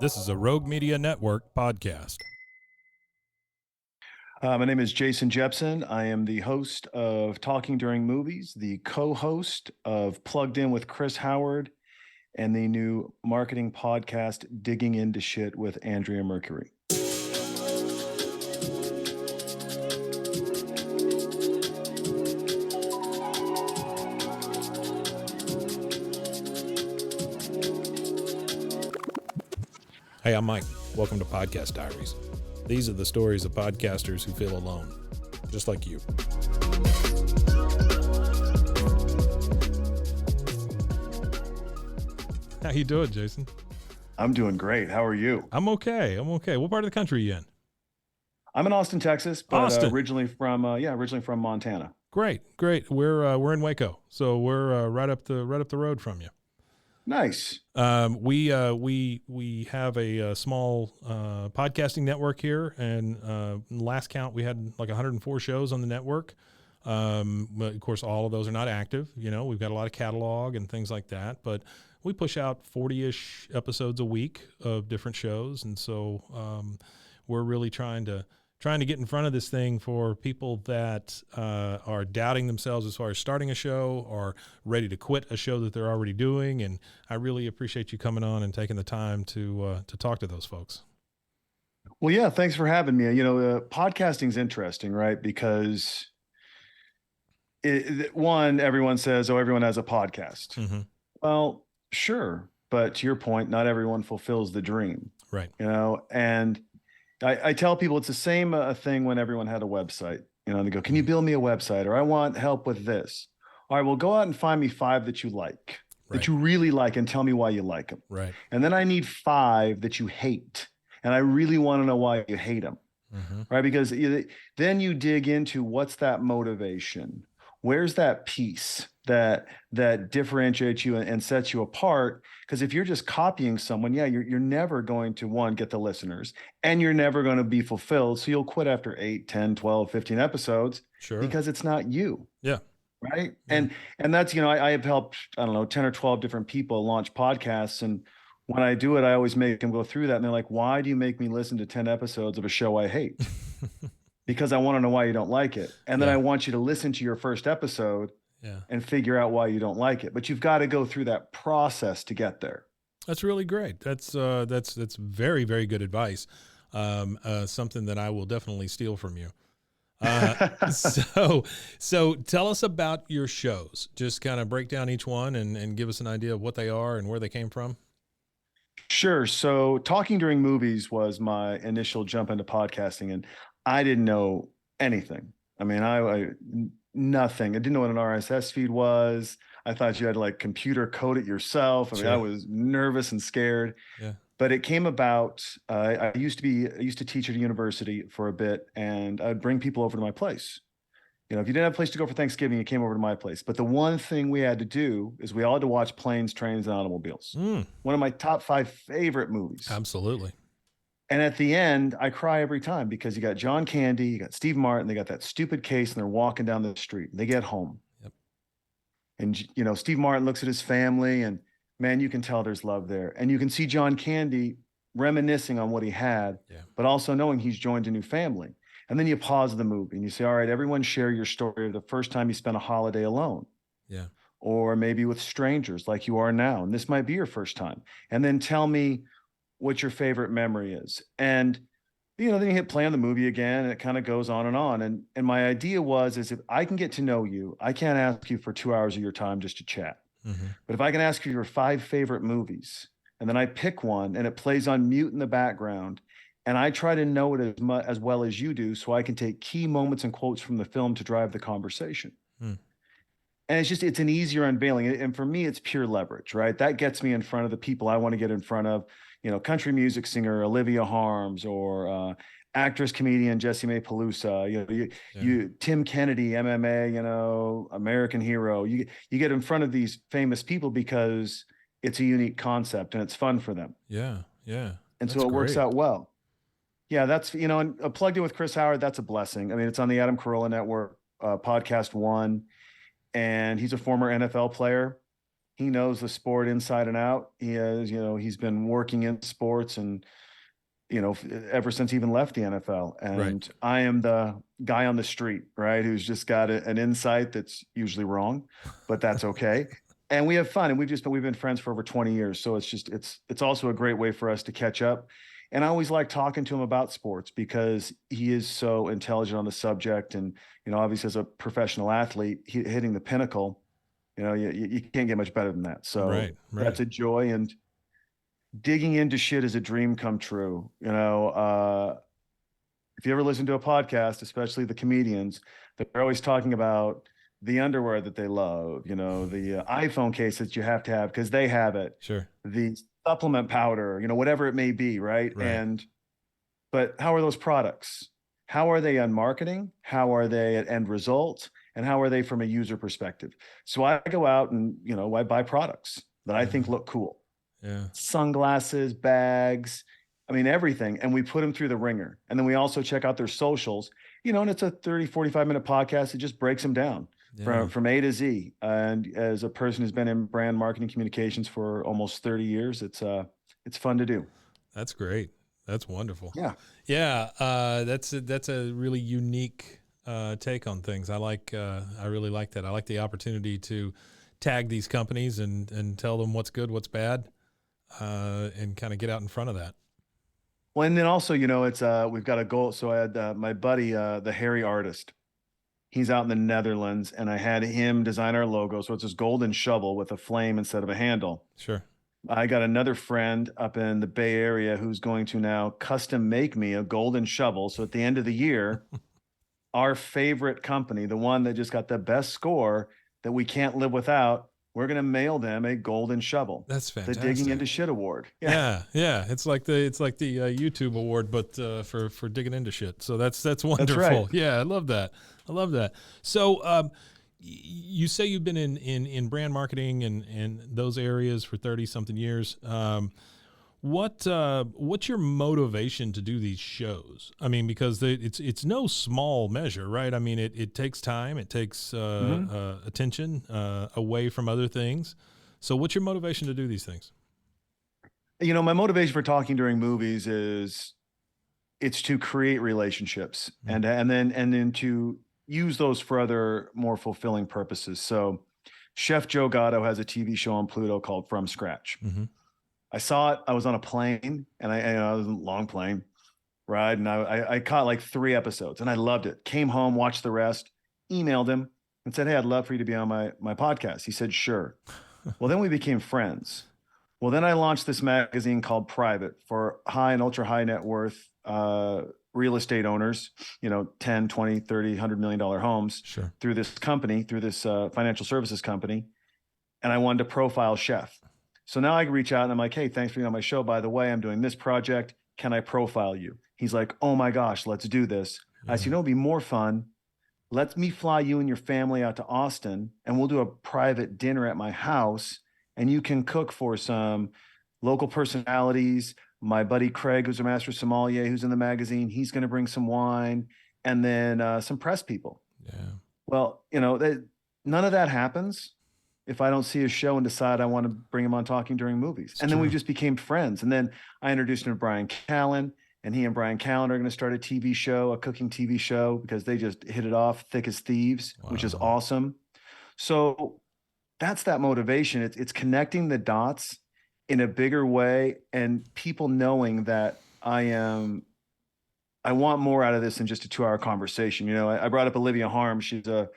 This is a Rogue Media Network podcast. My name is Jason Jepson. I am the host of Talking During Movies, the co-host of Plugged In with Chris Howard, and the new marketing podcast, Digging Into Shit with Andrea Mercury. Hey, I'm Mike. Welcome to Podcast Diaries. These are the stories of podcasters who feel alone, just like you. How you doing, Jason? I'm doing great. How are you? I'm okay. What part of the country are you in? I'm in Austin, Texas, but Austin. originally from Montana. Great. We're in Waco, so we're right up the road from you. Nice. We have a small podcasting network here, and last count we had like 104 shows on the network. But of course, all of those are not active. You know, we've got a lot of catalog and things like that, but we push out 40-ish episodes a week of different shows, and so we're really trying to get in front of this thing for people that are doubting themselves as far as starting a show or ready to quit a show that they're already doing. And I really appreciate you coming on and taking the time to talk to those folks. Well, yeah, thanks for having me. You know, podcasting's interesting, right? Because everyone says, oh, everyone has a podcast. Mm-hmm. Well, sure. But to your point, not everyone fulfills the dream. Right. You know, and I tell people it's the same thing when everyone had a website. You know, and they go, can you build me a website? Or I want help with this. All right, well, go out and find me 5 that you like, that you really like, and tell me why you like them. Right. And then I need 5 that you hate. And I really want to know why you hate them. Mm-hmm. Right. Because then you dig into what's that motivation? Where's that piece that differentiates you and sets you apart? Because if you're just copying someone, you're never going to, one, get the listeners, and you're never going to be fulfilled. So you'll quit after 8, 10, 12, 15 episodes. Sure. Because it's not you. Yeah. Right. Yeah. And that's, you know, I have helped, 10 or 12 different people launch podcasts. And when I do it, I always make them go through that. And they're like, why do you make me listen to 10 episodes of a show I hate? Because I want to know why you don't like it. And then I want you to listen to your first episode and figure out why you don't like it. But you've got to go through that process to get there. That's really great. That's very, very good advice. Something that I will definitely steal from you. So tell us about your shows. Just kind of break down each one and give us an idea of what they are and where they came from. Sure. So Talking During Movies was my initial jump into podcasting, and I didn't know anything. I mean, I nothing. I didn't know what an RSS feed was. I thought you had to like computer code it yourself. I mean, I was nervous and scared. Yeah. But it came about. I used to teach at a university for a bit, and I'd bring people over to my place. You know, if you didn't have a place to go for Thanksgiving, you came over to my place. But the one thing we had to do is we all had to watch Planes, Trains, and Automobiles. One of my top 5 favorite movies. Absolutely. And at the end, I cry every time because you got John Candy, you got Steve Martin, they got that stupid case, and they're walking down the street. And they get home. Yep. And, you know, Steve Martin looks at his family, and man, you can tell there's love there. And you can see John Candy reminiscing on what he had, but also knowing he's joined a new family. And then you pause the movie and you say, all right, everyone share your story of the first time you spent a holiday alone. Yeah. Or maybe with strangers like you are now. And this might be your first time. And then tell me what your favorite memory is. And, you know, then you hit play on the movie again, and it kind of goes on. And my idea is if I can get to know you, I can't ask you for 2 hours of your time just to chat. Mm-hmm. But if I can ask you your 5 favorite movies, and then I pick one and it plays on mute in the background, and I try to know it as well as you do, so I can take key moments and quotes from the film to drive the conversation. And it's an easier unveiling. And for me, it's pure leverage, right? That gets me in front of the people I want to get in front of, you know, country music singer Olivia Harms, or actress, comedian Jessie Mae Pelusa, you Tim Kennedy, MMA, you know, American hero. You get in front of these famous people because it's a unique concept and it's fun for them. Yeah. And so it works out well. Yeah, that's, you know, and Plugged In with Chris Howard, that's a blessing. I mean, it's on the Adam Carolla Network, Podcast One, and he's a former NFL player. He knows the sport inside and out. He has, he's been working in sports and, ever since he even left the NFL. Right. And I am the guy on the street, right, who's just got an insight that's usually wrong, but that's okay. And we have fun, and we've been friends for over 20 years. So it's also a great way for us to catch up. And I always like talking to him about sports because he is so intelligent on the subject. And, obviously as a professional athlete, hitting the pinnacle, you can't get much better than that. So Right. that's a joy. And digging into shit is a dream come true. If you ever listen to a podcast, especially the comedians, they're always talking about the underwear that they love, the iPhone case that you have to have because they have it, Sure. the supplement powder, whatever it may be, right? Right. But how are those products? How are they on marketing? How are they at end result? And how are they from a user perspective? So I go out and, I buy products that I think look cool. Yeah. Sunglasses, bags, I mean, everything. And we put them through the ringer. And then we also check out their socials, and it's a 30, 45-minute podcast. It just breaks them down from A to Z. And as a person who's been in brand marketing communications for almost 30 years, it's fun to do. That's great. That's wonderful. Yeah. Yeah. That's a really unique take on things. I really like that. I like the opportunity to tag these companies and tell them what's good, what's bad, and kind of get out in front of that. Well, and then also, it's we've got a goal. So I had my buddy, the hairy artist. He's out in the Netherlands, and I had him design our logo. So it's this golden shovel with a flame instead of a handle. Sure. I got another friend up in the Bay Area who's going to now custom make me a golden shovel. So at the end of the year, our favorite company, the one that just got the best score that we can't live without, we're going to mail them a golden shovel. That's fantastic. The Digging Into Shit Award. Yeah. It's like the YouTube award, but for digging into shit. So that's wonderful. That's right. Yeah, I love that. So you say you've been in brand marketing and those areas for 30 something years. What's your motivation to do these shows? I mean, because it's no small measure, right? I mean, it takes time, it takes attention away from other things. So what's your motivation to do these things? My motivation for talking during movies is it's to create relationships and then to use those for other more fulfilling purposes. So Chef Joe Gatto has a TV show on Pluto called From Scratch. Mm-hmm. I saw it. I was on a plane, and I was on a long plane ride, and I caught like 3 episodes, and I loved it. Came home, watched the rest, emailed him, and said, "Hey, I'd love for you to be on my podcast." He said, "Sure." Well, then we became friends. Well, then I launched this magazine called Private for high and ultra high net worth real estate owners, 10, 20, 30, $100 million homes. Sure. Through this financial services company. And I wanted to profile Chef. So now I can reach out and I'm like, "Hey, thanks for being on my show. By the way, I'm doing this project. Can I profile you?" He's like, "Oh my gosh, let's do this." Yeah. I said, "It'd be more fun. Let me fly you and your family out to Austin and we'll do a private dinner at my house and you can cook for some local personalities. My buddy Craig, who's a master sommelier, who's in the magazine, he's going to bring some wine and then some press people." Yeah. Well, none of that happens if I don't see his show and decide I want to bring him on talking during movies. And then we just became friends. And then I introduced him to Brian Callen, and he and Brian Callen are going to start a TV show, a cooking TV show, because they just hit it off thick as thieves, which is awesome. So that's that motivation. It's connecting the dots in a bigger way and people knowing that I want more out of this than just a 2-hour conversation. I brought up Olivia Harm. She's a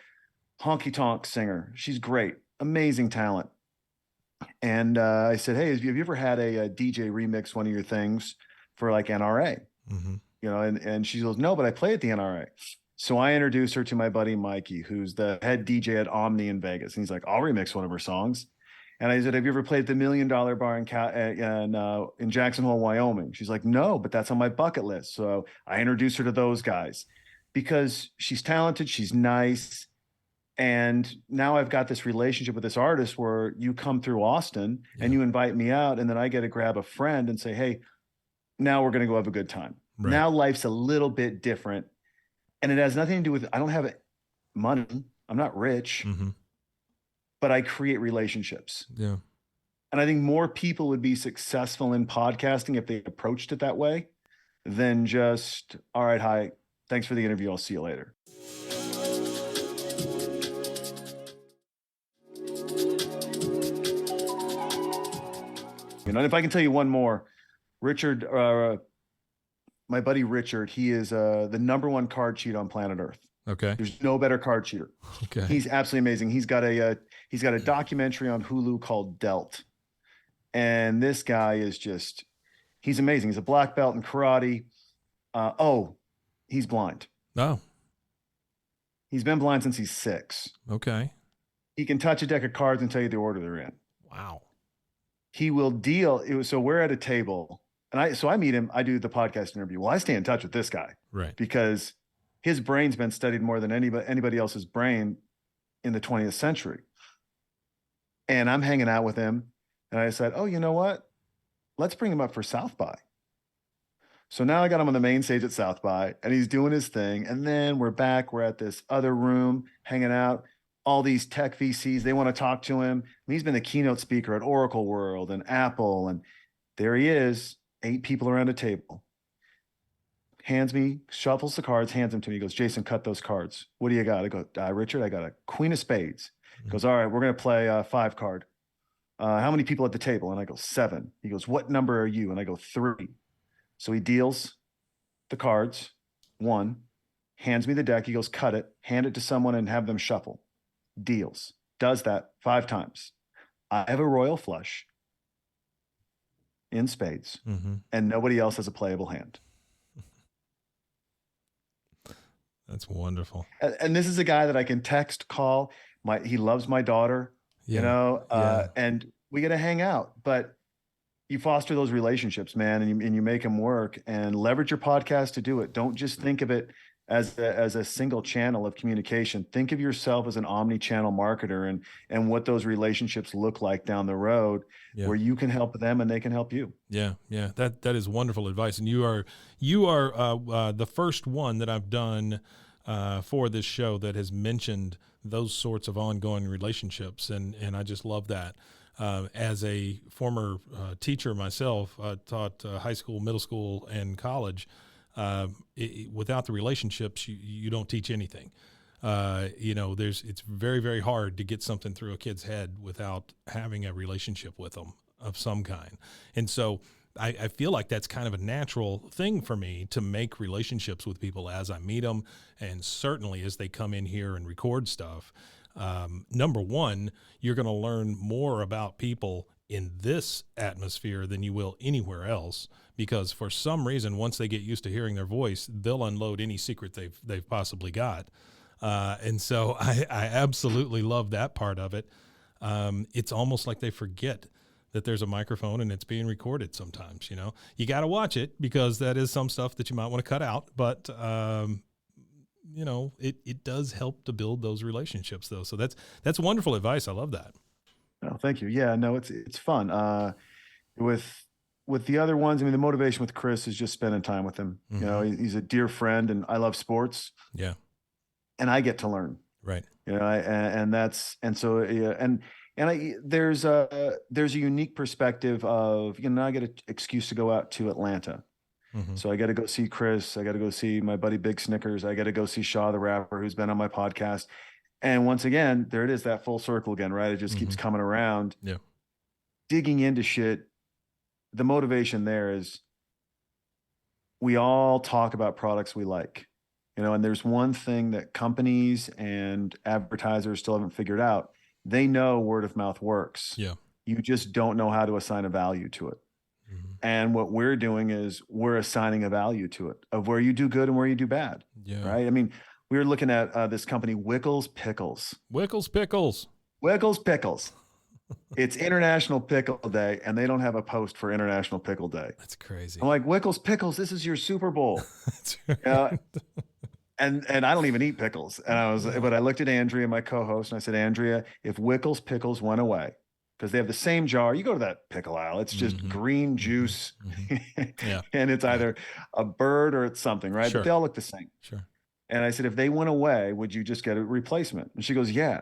honky tonk singer. She's great. Amazing talent. And I said, "Hey, have you ever had a DJ remix one of your things for like NRA?" Mm-hmm. And she goes, "No, but I play at the NRA." So I introduced her to my buddy Mikey, who's the head DJ at Omni in Vegas. And he's like, "I'll remix one of her songs." And I said, "Have you ever played at the $1 Million Bar in Jackson Hole, Wyoming?" She's like, "No, but that's on my bucket list." So I introduced her to those guys because she's talented, she's nice. And now I've got this relationship with this artist where you come through Austin and you invite me out, and then I get to grab a friend and say, "Hey, now we're going to go have a good time." Right. Now life's a little bit different, and it has nothing to do with, I don't have money. I'm not rich. Mm-hmm. but I create relationships. Yeah. And I think more people would be successful in podcasting if they approached it that way than just, all right, hi, thanks for the interview. I'll see you later. You know, and if I can tell you one more, Richard, my buddy Richard, he is the #1 card cheat on planet Earth. Okay. There's no better card cheater. Okay. He's absolutely amazing. He's got a documentary on Hulu called Dealt, and this guy is just, he's amazing. He's a black belt in karate. He's blind. Oh, He's been blind since he's 6. okay. He can touch a deck of cards and tell you the order they're in. Wow. He will deal. So we're at a table, and I meet him. I do the podcast interview. Well, I stay in touch with this guy, Right. because his brain's been studied more than anybody else's brain in the 20th century. And I'm hanging out with him, and I said, oh, you know what? Let's bring him up for South by. So now I got him on the main stage at South by, and he's doing his thing. And then we're back. We're at this other room hanging out. All these tech VCs, they want to talk to him. He's been the keynote speaker at Oracle World and Apple. And there he is, 8 people around a table. Hands me, shuffles the cards, hands them to me. He goes, Jason, cut those cards. What do you got? I go, Richard, I got a queen of spades. He goes, all right, we're going to play a 5 card. How many people at the table? And I go, 7. He goes, what number are you? And I go, 3. So he deals the cards, 1, hands me the deck. He goes, cut it, hand it to someone and have them shuffle. Deals, does that 5 times. I have a royal flush in spades, and nobody else has a playable hand. That's wonderful. And this is a guy that I can text, call. He loves my daughter, Yeah. you know, Yeah. and we get to hang out. But you foster those relationships, man, and you make them work, and leverage your podcast to do it. Don't just think of it as a single channel of communication. Think of yourself as an omni-channel marketer, and what those relationships look like down the road, Yeah. where you can help them and they can help you. Yeah. Yeah. That is wonderful advice. And you are the first one that I've done for this show that has mentioned those sorts of ongoing relationships. And I just love that. As a former teacher myself, I taught high school, middle school, and college. Without the relationships, you don't teach anything. You know, it's very, very hard to get something through a kid's head without having a relationship with them of some kind. And so I feel like that's kind of a natural thing for me to make relationships with people as I meet them, and certainly as they come in here and record stuff. Number one, you're going to learn more about people in this atmosphere than you will anywhere else, because for some reason, once they get used to hearing their voice, they'll unload any secret they've possibly got. And so I absolutely love that part of it. It's almost like they forget that there's a microphone and it's being recorded sometimes. You know, you got to watch it, because that is some stuff that you might want to cut out, but you know, it does help to build those relationships though. So that's wonderful advice. I love that. Oh, thank you. Yeah, no, it's fun. With the other ones, I mean, the motivation with Chris is just spending time with him. You know, he's a dear friend, and I love sports. Yeah. And I get to learn. Right. You know, there's a unique perspective of, you know, I get an excuse to go out to Atlanta. So I got to go see Chris. I got to go see my buddy Big Snickers. I got to go see Shaw the rapper, who's been on my podcast. And once again, there it is, that full circle again, right? It just keeps coming around. Yeah. Digging into shit. The motivation there is, we all talk about products we like, you know, and there's one thing that companies and advertisers still haven't figured out. They know word of mouth works. Yeah. You just don't know how to assign a value to it. And what we're doing is we're assigning a value to it, of where you do good and where you do bad. Yeah. Right. I mean, we were looking at this company, Wickles Pickles. Wickles Pickles. Wickles Pickles. It's International Pickle Day, and they don't have a post for International Pickle Day. That's crazy. I'm like, Wickles Pickles, this is your Super Bowl. That's right. And I don't even eat pickles. But I looked at Andrea, my co-host, and I said, Andrea, if Wickles Pickles went away, because they have the same jar, you go to that pickle aisle, it's just green juice. Yeah. And it's either a bird or it's something, right? Sure. But they all look the same. Sure. And I said, if they went away, would you just get a replacement? And she goes, yeah.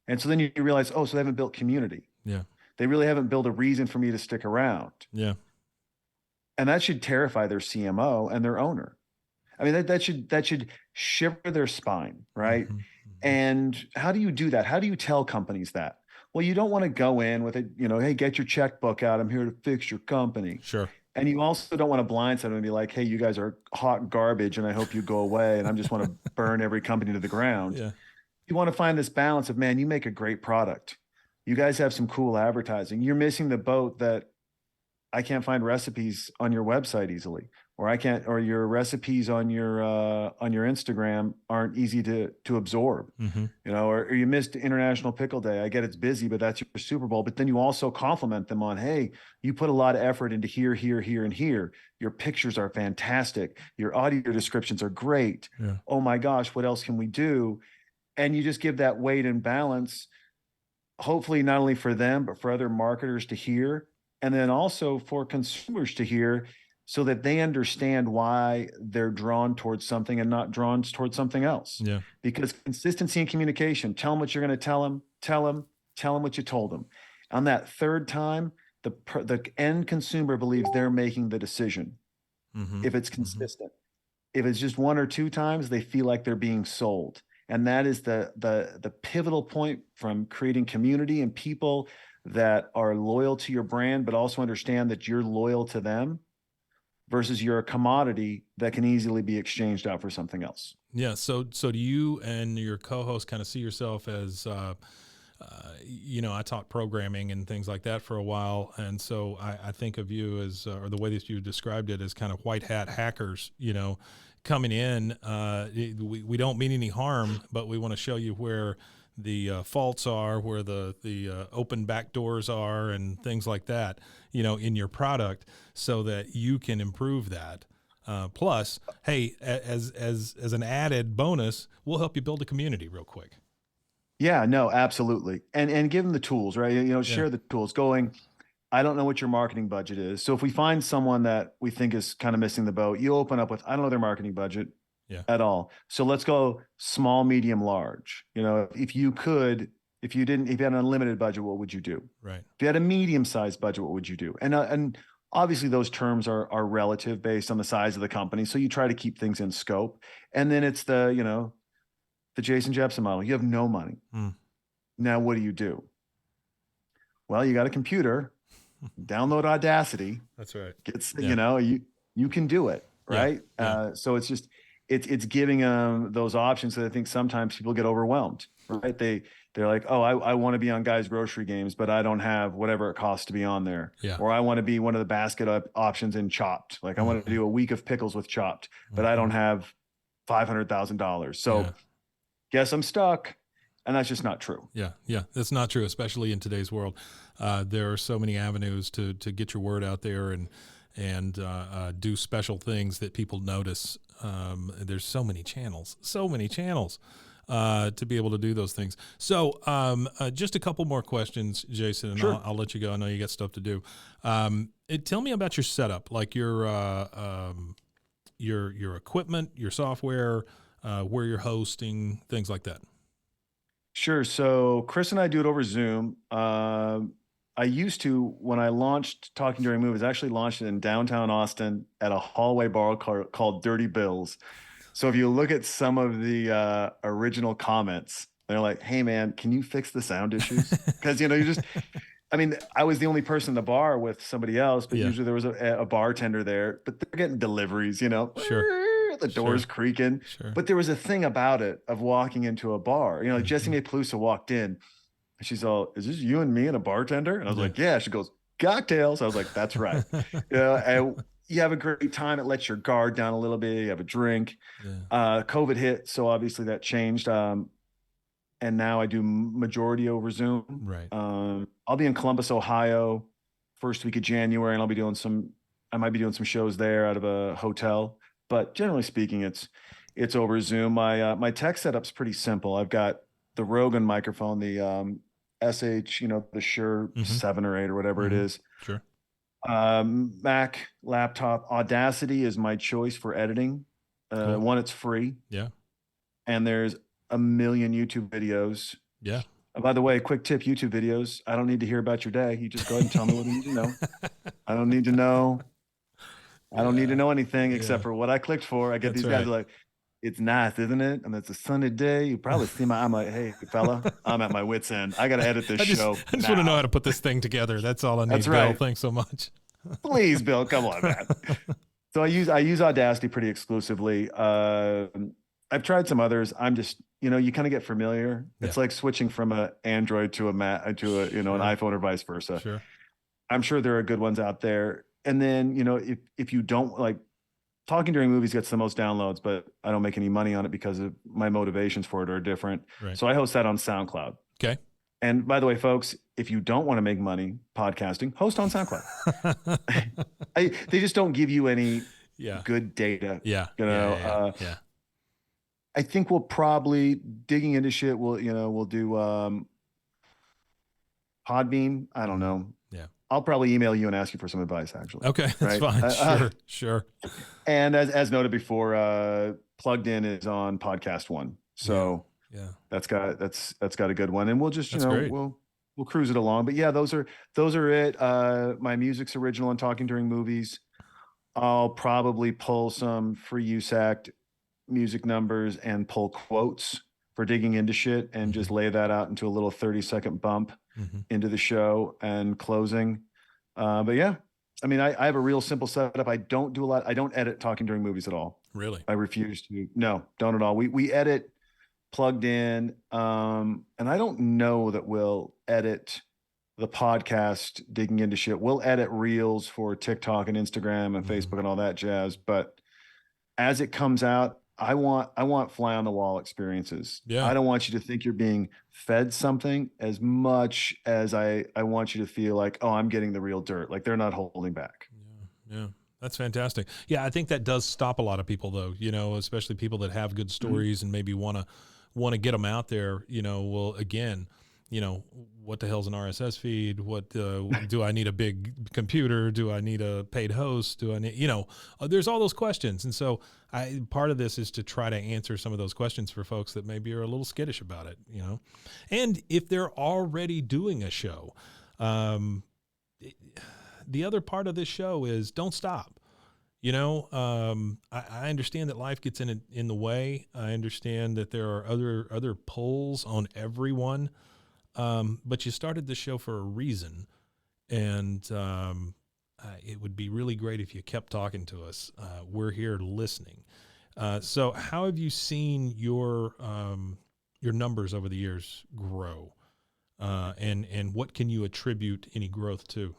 And so then you realize, oh, so they haven't built community. Yeah. They really haven't built a reason for me to stick around. Yeah. And that should terrify their CMO and their owner. I mean, that should shiver their spine, right? Mm-hmm. And how do you do that? How do you tell companies that? Well, you don't want to go in with it, hey, get your checkbook out. I'm here to fix your company. Sure. And you also don't want to blindside them and be like, hey, you guys are hot garbage and I hope you go away. And I'm just want to burn every company to the ground. Yeah. You want to find this balance of, man, you make a great product. You guys have some cool advertising. You're missing the boat that I can't find recipes on your website easily, or I can't, or your recipes on your Instagram aren't easy to absorb, Mm-hmm. or you missed International Pickle Day. I get it's busy, but that's your Super Bowl. But then you also compliment them on, hey, you put a lot of effort into here, here, here, and here. Your pictures are fantastic. Your audio descriptions are great. Yeah. Oh my gosh, what else can we do? And you just give that weight and balance, hopefully not only for them, but for other marketers to hear. And then also for consumers to hear, so that they understand why they're drawn towards something and not drawn towards something else. Yeah. Because consistency in communication, tell them what you're going to tell them, tell them what you told them. On that third time, the end consumer believes they're making the decision. Mm-hmm. If it's consistent. If it's just one or two times, they feel like they're being sold. And that is the pivotal point from creating community and people that are loyal to your brand, but also understand that you're loyal to them, versus you're a commodity that can easily be exchanged out for something else. Yeah. So do you and your co-host kind of see yourself as, I taught programming and things like that for a while. And so I think of you as, or the way that you described it, as kind of white hat hackers, coming in. We don't mean any harm, but we want to show you where the faults are, where the open back doors are, and things like that, in your product, so that you can improve that. Plus, hey, as an added bonus, we'll help you build a community real quick. Yeah, no, absolutely. And give them the tools, right? Share the tools. I don't know what your marketing budget is. So if we find someone that we think is kind of missing the boat, you open up with, I don't know their marketing budget at all. So let's go small, medium, large. If you had an unlimited budget, what would you do? Right. If you had a medium-sized budget, what would you do? And obviously those terms are relative based on the size of the company. So you try to keep things in scope. And then it's the Jason Jepson model. You have no money. Now, what do? Well, you got a computer, download Audacity. That's right. You can do it. Right. Yeah. So it's just, it's giving them those options that I think sometimes people get overwhelmed, right? They're like, oh, I want to be on Guys Grocery Games, but I don't have whatever it costs to be on there. Yeah. Or I want to be one of the basket options in Chopped. Like I want to do a week of pickles with Chopped, but I don't have $500,000. So guess I'm stuck. And that's just not true. Yeah. That's not true, especially in today's world. There are so many avenues to get your word out there and do special things that people notice. There's so many channels to be able to do those things. So just a couple more questions, Jason, and Sure. I'll let you go. I know you got stuff to do. Tell me about your setup, like your equipment, your software, where you're hosting, things like that. Sure. So Chris and I do it over Zoom. I used to, when I launched Talking During Movies, I actually launched it in downtown Austin at a hallway bar called Dirty Bill's. So if you look at some of the original comments, they're like, hey man, can you fix the sound issues? Because, I was the only person in the bar with somebody else, but usually there was a bartender there, but they're getting deliveries, Sure. The doors creaking. Sure. But there was a thing about it of walking into a bar. Jessie Mae Pelusa walked in and she's all, is this you and me and a bartender? And I was like, yeah. She goes, cocktails. I was like, that's right. And you have a great time. It lets your guard down a little bit. You have a drink. COVID hit, so obviously that changed. And now I do majority over Zoom. Right. I'll be in Columbus, Ohio, first week of January, and I might be doing some shows there out of a hotel. But generally speaking, it's over Zoom. My tech setup's pretty simple. I've got the Rogan microphone, the SH, the Shure 7 or 8 or whatever it is. Sure. Mac laptop. Audacity is my choice for editing. Cool. One, it's free. Yeah. And there's a million YouTube videos. Yeah. By the way, quick tip, YouTube videos. I don't need to hear about your day. You just go ahead and tell me what I need to know. I don't need to know. I don't need to Yeah. know anything except Yeah. for what I clicked for. I get That's these guys right. who are like, it's nice, isn't it? And it's a sunny day. You probably see I'm like, hey, fella, I'm at my wit's end. I got to edit this I just show I just want to know how now. to put this thing together. That's all I That's need, Bill. right. Thanks so much. Please, Bill, come on, man. So I use Audacity pretty exclusively. I've tried some others. I'm just, you kind of get familiar. Yeah. It's like switching from a Android to a Mac to a, an Sure. iPhone or vice versa. Sure. I'm sure there are good ones out there. And then, if you don't like talking during movies gets the most downloads, but I don't make any money on it because of my motivations for it are different. Right. So I host that on SoundCloud. Okay. And by the way, folks, if you don't want to make money podcasting, host on SoundCloud. They just don't give you any Yeah. good data. Yeah. Yeah. I think we'll probably digging into shit. We'll do Podbean. I don't know. Yeah. I'll probably email you and ask you for some advice, actually. Okay. That's Right? fine. Sure. And as noted before, Plugged In is on Podcast One. So Yeah. that's got a good one. And we'll just, That's great. we'll cruise it along. But yeah, those are it. My music's original and talking during movies. I'll probably pull some free use act music numbers and pull quotes for digging into shit and just lay that out into a little 30-second bump into the show and closing. But yeah, I mean, I have a real simple setup. I don't do a lot. I don't edit talking during movies at all. Really? I refuse to. No, don't at all. We edit Plugged In. And I don't know that we'll edit the podcast digging into shit. We'll edit reels for TikTok and Instagram and Facebook and all that jazz. But as it comes out, I want fly on the wall experiences. Yeah. I don't want you to think you're being fed something as much as I want you to feel like, oh, I'm getting the real dirt. Like they're not holding back. Yeah. That's fantastic. Yeah. I think that does stop a lot of people though, especially people that have good stories and maybe want to get them out there, well, again, what the hell's an RSS feed? What do I need a big computer? Do I need a paid host? Do I need, there's all those questions. And so part of this is to try to answer some of those questions for folks that maybe are a little skittish about it, and if they're already doing a show, the other part of this show is don't stop. I understand that life gets in the way. I understand that there are other pulls on everyone. But you started the show for a reason, and it would be really great if you kept talking to us. We're here listening. So how have you seen your numbers over the years grow? And what can you attribute any growth to?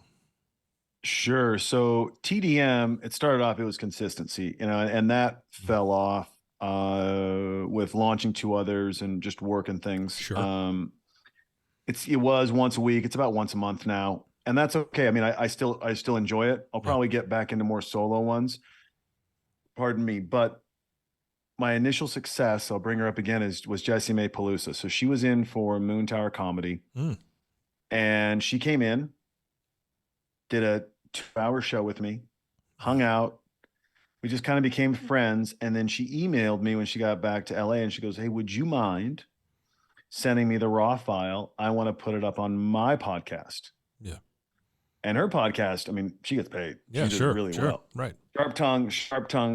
Sure. So TDM, it started off, it was consistency, and that fell off with launching two others and just working things. Sure. It was once a week. It's about once a month now, and that's okay. I mean, I still enjoy it. I'll probably get back into more solo ones. Pardon me, but my initial success, I'll bring her up again, was Jessie Mae Pelusa. So she was in for Moon Tower Comedy, and she came in, did a 2-hour show with me, hung out. We just kind of became friends, and then she emailed me when she got back to LA, and she goes, "Hey, would you mind sending me the raw file? I want to put it up on my podcast." Yeah. And her podcast, I mean, she gets paid. Yeah, she does really well. Right. Sharp Tongue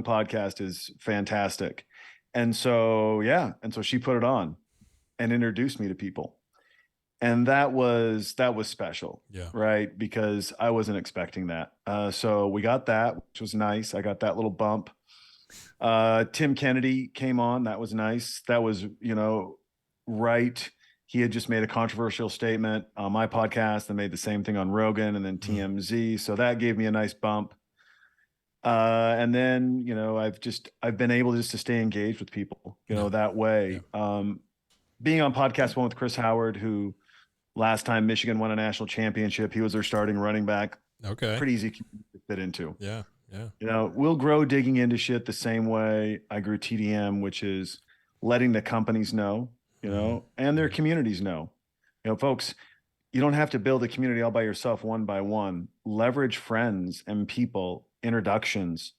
podcast is fantastic. And so, yeah. And so she put it on and introduced me to people. And that was special. Yeah. Right. Because I wasn't expecting that. So we got that, which was nice. I got that little bump. Tim Kennedy came on. That was nice. That was, right. He had just made a controversial statement on my podcast and made the same thing on Rogan and then TMZ. So that gave me a nice bump. And then, I've been able just to stay engaged with people, that way. Yeah. Being on Podcast One with Chris Howard, who last time Michigan won a national championship, he was their starting running back. Okay. Pretty easy to fit into. Yeah. Yeah. We'll grow digging into shit the same way I grew TDM, which is letting the companies know, and their communities know. Folks, you don't have to build a community all by yourself, one by one. Leverage friends and people, introductions,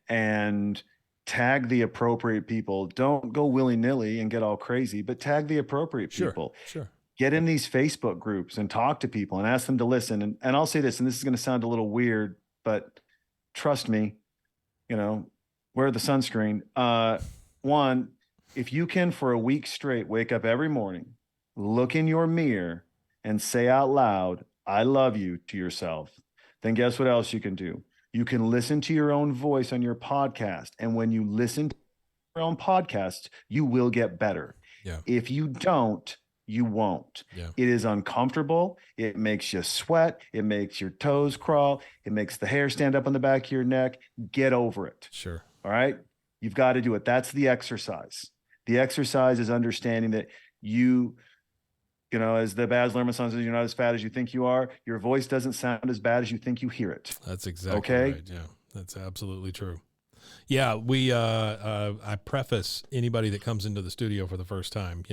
and tag the appropriate people. Don't go willy-nilly and get all crazy, but tag the appropriate people. Sure. Get in these Facebook groups and talk to people and ask them to listen. And I'll say this, and this is going to sound a little weird, but trust me, wear the sunscreen. One, if you can for a week straight, wake up every morning, look in your mirror and say out loud, I love you to yourself, then guess what else you can do? You can listen to your own voice on your podcast. And when you listen to your own podcasts, you will get better. Yeah. If you don't, you won't. Yeah. It is uncomfortable. It makes you sweat. It makes your toes crawl. It makes the hair stand up on the back of your neck. Get over it. Sure. All right. You've got to do it. That's the exercise. The exercise is understanding that as the Baz Luhrmann song says, you're not as fat as you think you are. Your voice doesn't sound as bad as you think you hear it. That's exactly okay? Right. Yeah, that's absolutely true. Yeah, I preface anybody that comes into the studio for the first time,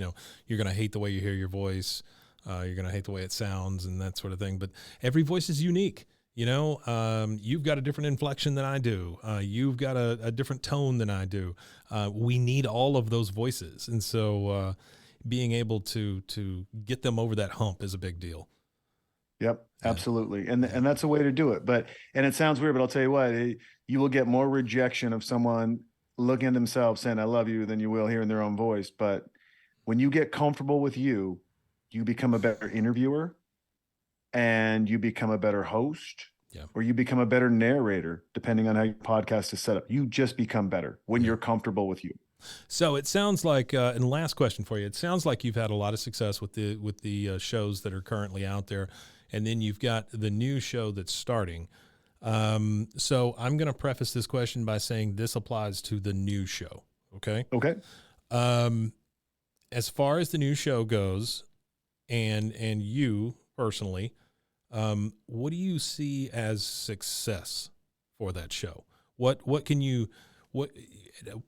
you're going to hate the way you hear your voice. You're going to hate the way it sounds and that sort of thing. But every voice is unique. You've got a different inflection than I do. You've got a different tone than I do. We need all of those voices. And so being able to get them over that hump is a big deal. Yep, absolutely. And that's a way to do it. And it sounds weird, but I'll tell you what, you will get more rejection of someone looking at themselves saying, I love you, than you will hearing their own voice. But when you get comfortable with you become a better interviewer and you become a better host, or you become a better narrator, depending on how your podcast is set up. You just become better when you're comfortable with you. So it sounds like, and last question for you, it sounds like you've had a lot of success with the shows that are currently out there. And then you've got the new show that's starting. So I'm going to preface this question by saying this applies to the new show. Okay. Okay. As far as the new show goes, and you personally, what do you see as success for that show? At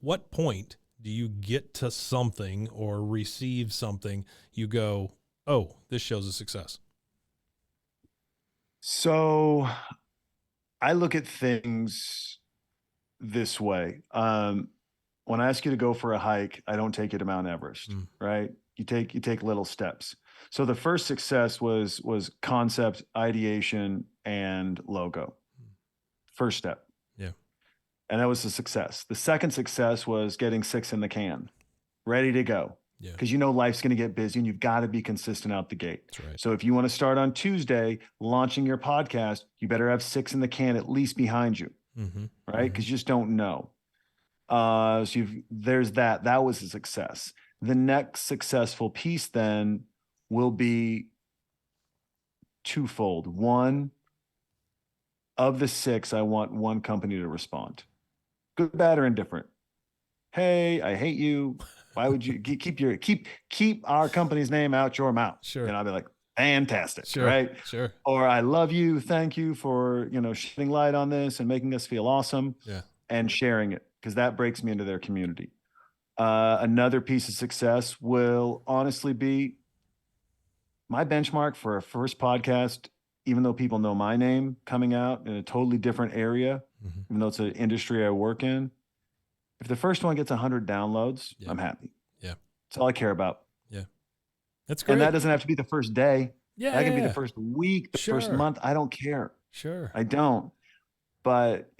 what point do you get to something or receive something you go, oh, this show's a success? So I look at things this way. When I ask you to go for a hike, I don't take you to Mount Everest, right? You take little steps. So the first success was concept, ideation, and logo. First step. Yeah. And that was a success. The second success was getting 6 in the can, ready to go. Yeah. Because life's going to get busy and you've got to be consistent out the gate. That's right. So if you want to start on Tuesday launching your podcast, you better have 6 in the can at least behind you, right? Because you just don't know. So there's that. That was a success. The next successful piece then will be twofold. One, of the 6, I want one company to respond. Good, bad, or indifferent. Hey, I hate you. Why would you keep our company's name out your mouth? Sure. And I'll be like, fantastic. Sure. Right. Sure. Or I love you. Thank you for, shedding light on this and making us feel awesome. Yeah. And sharing it, because that breaks me into their community. Another piece of success will honestly be my benchmark for a first podcast, even though people know my name, coming out in a totally different area, even though it's an industry I work in. If the first one gets 100 downloads, I'm happy. Yeah. That's all I care about. Yeah. That's great. And that doesn't have to be the first day. Yeah. That can be the first week, the first month. I don't care. Sure. I don't. But,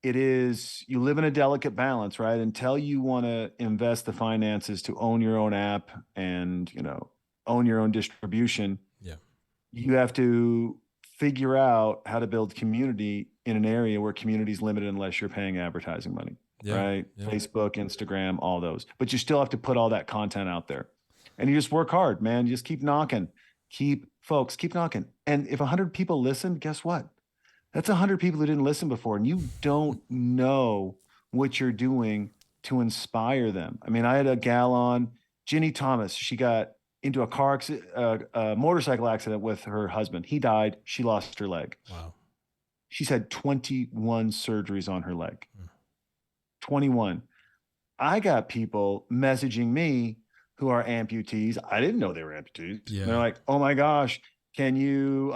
it is, you live in a delicate balance, right? Until you want to invest the finances to own your own app and, own your own distribution. Yeah. You have to figure out how to build community in an area where community is limited unless you're paying advertising money, right? Yeah. Facebook, Instagram, all those. But you still have to put all that content out there. And you just work hard, man. You just keep knocking. Keep knocking. And if 100 people listen, guess what? That's 100 people who didn't listen before. And you don't know what you're doing to inspire them. I mean, I had a gal on, Ginny Thomas. She got into a motorcycle accident with her husband. He died. She lost her leg. Wow. She's had 21 surgeries on her leg. 21. I got people messaging me who are amputees. I didn't know they were amputees. Yeah. They're like, oh my gosh, can you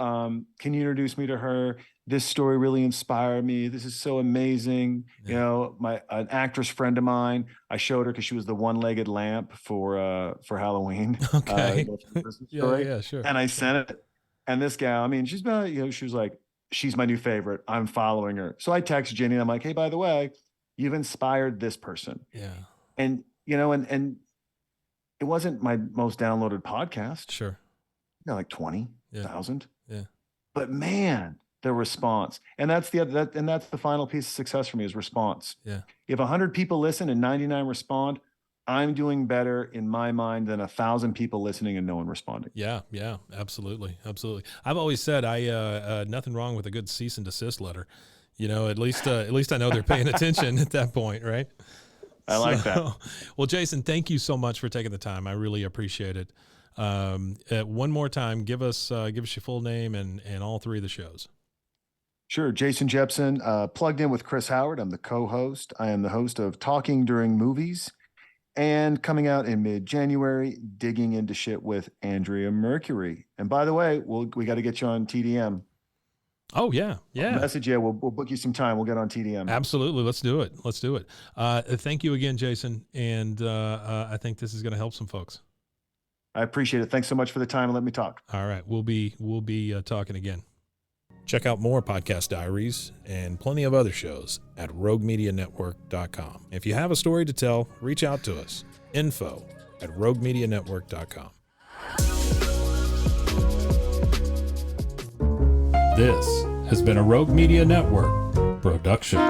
introduce me to her? This story really inspired me. This is so amazing. You Yeah. know, an actress friend of mine, I showed her because she was the one-legged lamp for Halloween. Okay. Christmas Yeah, story. yeah, sure. And I sent it. And this gal, I mean, she's been, she was like, she's my new favorite. I'm following her. So I text Jenny and I'm like, hey, by the way, you've inspired this person. Yeah. And, and it wasn't my most downloaded podcast. Sure. Like 20,000. Yeah. But man, the response. And that's that's the final piece of success for me is response. Yeah. If 100 people listen and 99 respond, I'm doing better in my mind than 1,000 people listening and no one responding. Yeah, absolutely. I've always said nothing wrong with a good cease and desist letter. At least I know they're paying attention at that point, right? I like that. Well, Jason, thank you so much for taking the time. I really appreciate it. One more time, give us your full name and all three of the shows. Sure. Jason Jepson, plugged in with Chris Howard. I'm the co-host. I am the host of Talking During Movies, and coming out in mid-January, Digging Into Shit with Andrea Mercury. And by the way, we got to get you on TDM. Oh yeah. I'll message you. We'll book you some time. We'll get on TDM. Absolutely. Let's do it. Thank you again, Jason. And I think this is going to help some folks. I appreciate it. Thanks so much for the time and let me talk. All right. We'll be talking again. Check out more Podcast Diaries and plenty of other shows at roguemedianetwork.com. If you have a story to tell, reach out to us. info@roguemedianetwork.com. This has been a Rogue Media Network production.